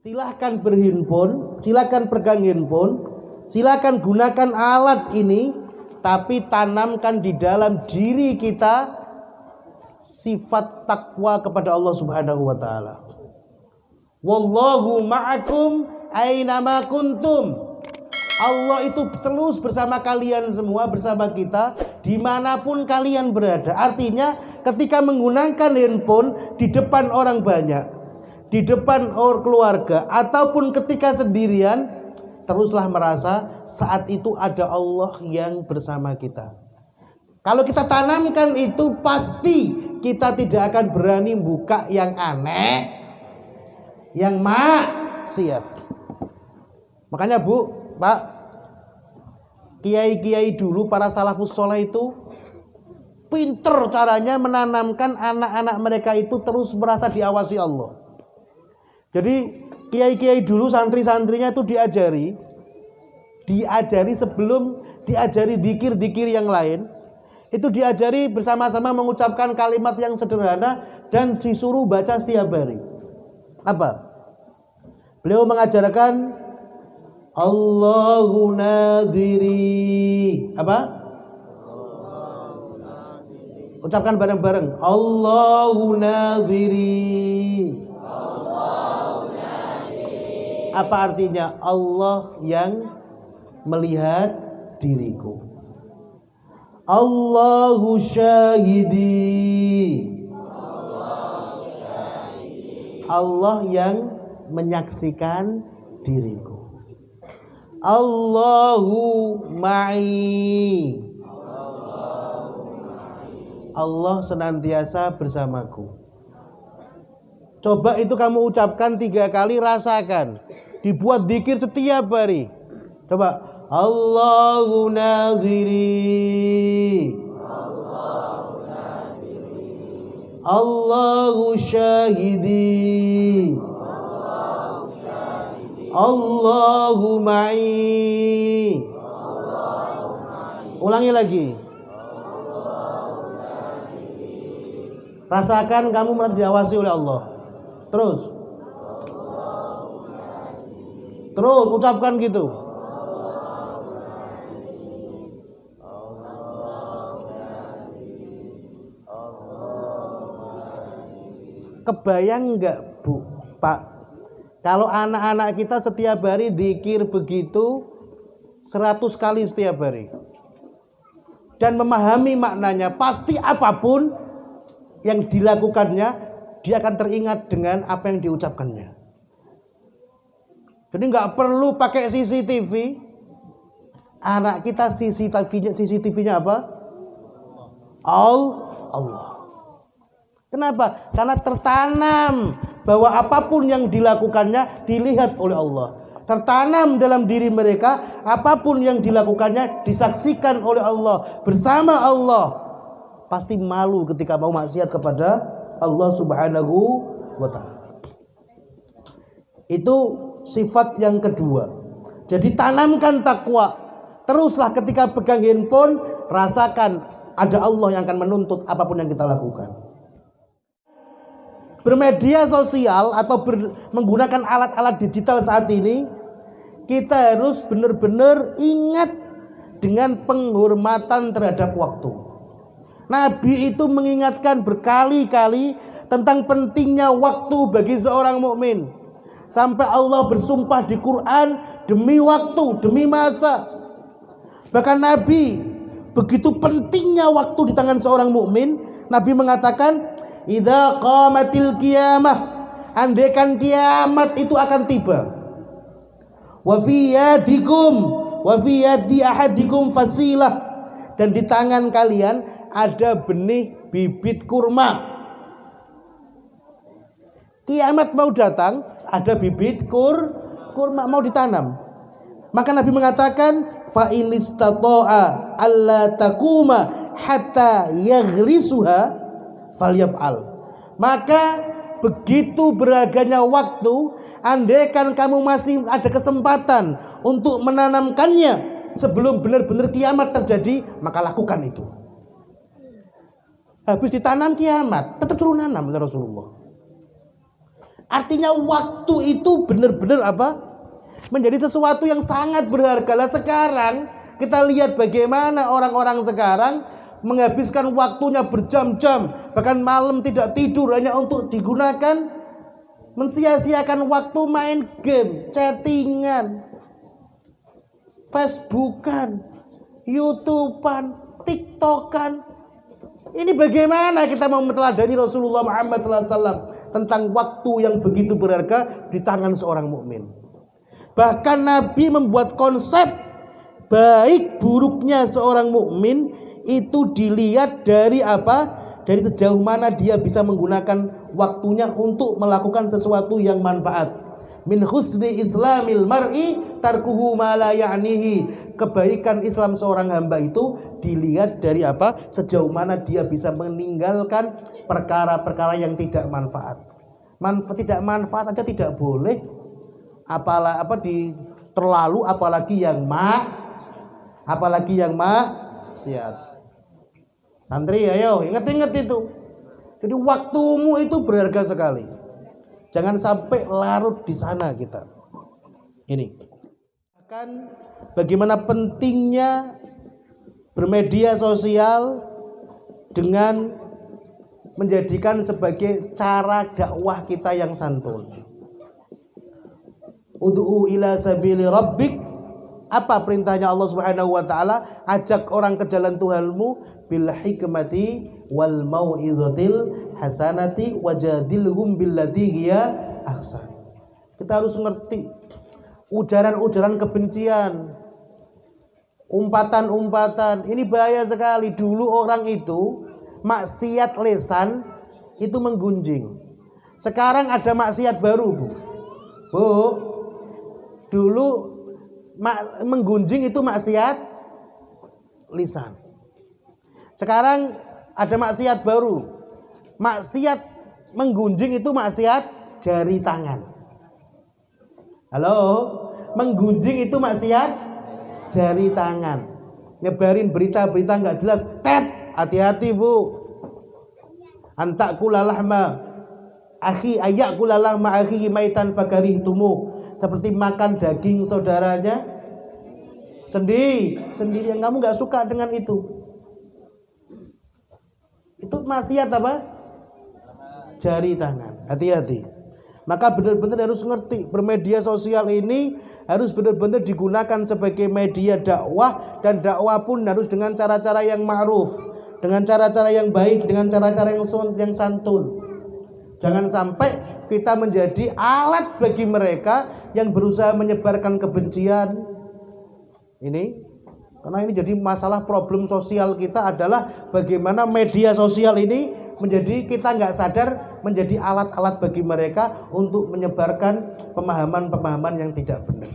Silahkan berhimpun, silahkan pegang handphone, silahkan gunakan alat ini, tapi tanamkan di dalam diri kita sifat takwa kepada Allah Subhanahu wa taala. Wallahu ma'akum ainama kuntum. Allah itu terus bersama kalian semua, bersama kita dimanapun kalian berada. Artinya ketika menggunakan handphone di depan orang banyak, di depan orang keluarga, ataupun ketika sendirian, teruslah merasa saat itu ada Allah yang bersama kita. Kalau kita tanamkan itu, pasti kita tidak akan berani buka yang aneh, yang maksiat. Makanya Bu, Pak, kiai-kiai dulu, para salafus soleh itu pinter caranya menanamkan anak-anak mereka itu terus merasa diawasi Allah. Jadi kiai-kiai dulu, santri-santrinya itu diajari sebelum diajari dzikir-dzikir yang lain, itu diajari bersama-sama mengucapkan kalimat yang sederhana dan disuruh baca setiap hari. Apa? Beliau mengajarkan Allahu nadhiri. Apa? Ucapkan bareng-bareng. Allahu nadhiri. Apa artinya? Allah yang melihat diriku. Allahu syahidi. Allah yang menyaksikan diriku. Allahu ma'i. Allah senantiasa bersamaku. Coba itu kamu ucapkan 3 kali, rasakan. Dibuat dzikir setiap hari. Coba. Allahu nadhiri. Allahu syahidi. Allahu ma'i. Ulangi lagi. Rasakan kamu merasa diawasi oleh Allah. Terus ucapkan gitu. Kebayang enggak Bu, Pak, kalau anak-anak kita setiap hari dzikir begitu 100 kali setiap hari dan memahami maknanya, pasti apapun yang dilakukannya dia akan teringat dengan apa yang diucapkannya. Jadi nggak perlu pakai CCTV. Anak kita CCTV-nya apa? Allah. Kenapa? Karena tertanam bahwa apapun yang dilakukannya dilihat oleh Allah. Tertanam dalam diri mereka, apapun yang dilakukannya disaksikan oleh Allah, bersama Allah. Pasti malu ketika mau maksiat kepada Allah Subhanahu wa ta'ala. Itu sifat yang kedua. Jadi tanamkan takwa. Teruslah ketika pegang handphone, rasakan ada Allah yang akan menuntut apapun yang kita lakukan. Bermedia sosial atau menggunakan alat-alat digital saat ini, kita harus benar-benar ingat dengan penghormatan terhadap waktu. Nabi itu mengingatkan berkali-kali tentang pentingnya waktu bagi seorang mukmin. Sampai Allah bersumpah di Quran demi waktu, demi masa. Bahkan Nabi, begitu pentingnya waktu di tangan seorang mukmin, Nabi mengatakan, "Idza qamatil qiyamah," andaikan kiamat itu akan tiba. "Wa fi yadikum wa fi yadi ahadikum fasilah," dan di tangan kalian ada benih bibit kurma. Kiamat mau datang, ada bibit kurma mau ditanam. Maka Nabi mengatakan, fa in istata'a alla taquma hatta yaghrisuha falyaf'al. Maka begitu beraganya waktu, andaikan kamu masih ada kesempatan untuk menanamkannya sebelum benar-benar kiamat terjadi, maka lakukan itu. Habis ditanam kiamat, tetap suruh nanam oleh Rasulullah. Artinya waktu itu benar-benar apa? Menjadi sesuatu yang sangat berharga. Lah sekarang kita lihat bagaimana orang-orang sekarang menghabiskan waktunya berjam-jam, bahkan malam tidak tidur hanya untuk digunakan mensia-siakan waktu main game, chattingan, Facebookan, YouTubean, TikTokan. Ini bagaimana kita mau meneladani Rasulullah Muhammad SAW tentang waktu yang begitu berharga di tangan seorang mukmin. Bahkan Nabi membuat konsep baik buruknya seorang mukmin itu dilihat dari apa? Dari sejauh mana dia bisa menggunakan waktunya untuk melakukan sesuatu yang manfaat. Min husni islamil mar'i tarkuhu ma la ya'nihi. Kebaikan Islam seorang hamba itu dilihat dari apa? Sejauh mana dia bisa meninggalkan perkara-perkara yang tidak manfaat. Tidak manfaat aja tidak boleh. Terlalu apalagi yang maksiat. Santri ayo ingat-ingat itu. Jadi waktumu itu berharga sekali. Jangan sampai larut di sana kita. Ini akan bagaimana pentingnya bermedia sosial dengan menjadikan sebagai cara dakwah kita yang santun. Ud'u ila sabili rabbik. Apa perintahnya Allah Subhanahu wa taala? Ajak orang ke jalan Tuhanmu bil hikmati wal mau'izatil hasanati wajadilhum billati hiya ahsan. Kita harus ngerti ujaran-ujaran kebencian, umpatan-umpatan. Ini bahaya sekali. Dulu orang itu maksiat lisan itu menggunjing. Sekarang ada maksiat baru, Bu. Bu, dulu menggunjing itu maksiat lisan. Sekarang ada maksiat baru. Maksiat menggunjing itu maksiat jari tangan. Halo, menggunjing itu maksiat jari tangan. Nyebarin berita-berita nggak jelas. Hati-hati, Bu. Antakulalahma akhi ayakulalahma akhi maitan fakarihtumu. Seperti makan daging saudaranya sendiri yang kamu nggak suka dengan itu. Itu maksiat apa? Jari tangan. Hati-hati. Maka benar-benar harus ngerti bermedia sosial ini harus benar-benar digunakan sebagai media dakwah, dan dakwah pun harus dengan cara-cara yang ma'ruf, dengan cara-cara yang baik, dengan cara-cara yang santun. Jangan sampai kita menjadi alat bagi mereka yang berusaha menyebarkan kebencian. Karena ini jadi masalah problem sosial kita adalah bagaimana media sosial ini menjadi kita nggak sadar menjadi alat-alat bagi mereka untuk menyebarkan pemahaman-pemahaman yang tidak benar.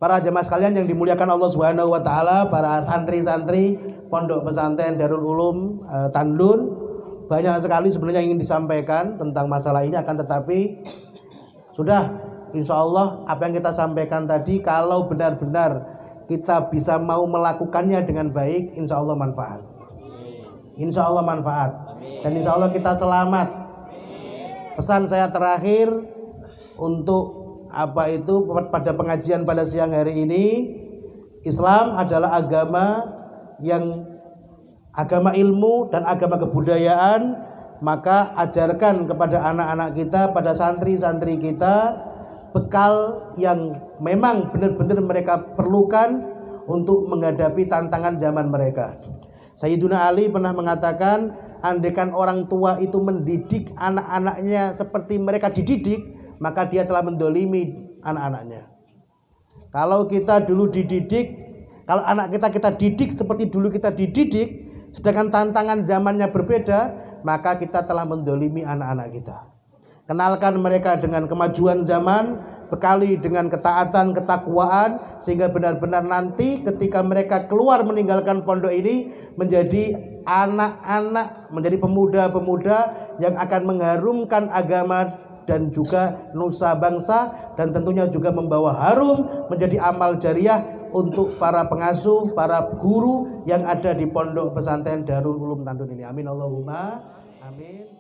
Para jemaah sekalian yang dimuliakan Allah Subhanahu wa taala, para santri-santri Pondok Pesantren Darul Ulum Tandun, banyak sekali sebenarnya ingin disampaikan tentang masalah ini, akan tetapi sudah insya Allah apa yang kita sampaikan tadi kalau benar-benar kita bisa mau melakukannya dengan baik, insya Allah manfaat. Insya Allah manfaat. Dan insya Allah kita selamat. Pesan saya terakhir untuk pada pengajian pada siang hari ini, Islam adalah agama ilmu dan agama kebudayaan. Maka ajarkan kepada anak-anak kita, pada santri-santri kita, bekal yang memang benar-benar mereka perlukan untuk menghadapi tantangan zaman mereka. Sayyiduna Ali pernah mengatakan, andaikan orang tua itu mendidik anak-anaknya seperti mereka dididik, maka dia telah mendolimi anak-anaknya. Kalau kita dulu dididik, kalau anak kita didik seperti dulu kita dididik, sedangkan tantangan zamannya berbeda, maka kita telah mendolimi anak-anak kita. Kenalkan mereka dengan kemajuan zaman, bekali dengan ketaatan, ketakwaan, sehingga benar-benar nanti ketika mereka keluar meninggalkan pondok ini menjadi anak-anak, menjadi pemuda-pemuda yang akan mengharumkan agama dan juga nusa bangsa, dan tentunya juga membawa harum menjadi amal jariah untuk para pengasuh, para guru yang ada di Pondok Pesantren Darul Ulum Tandun ini. Amin Allahumma amin.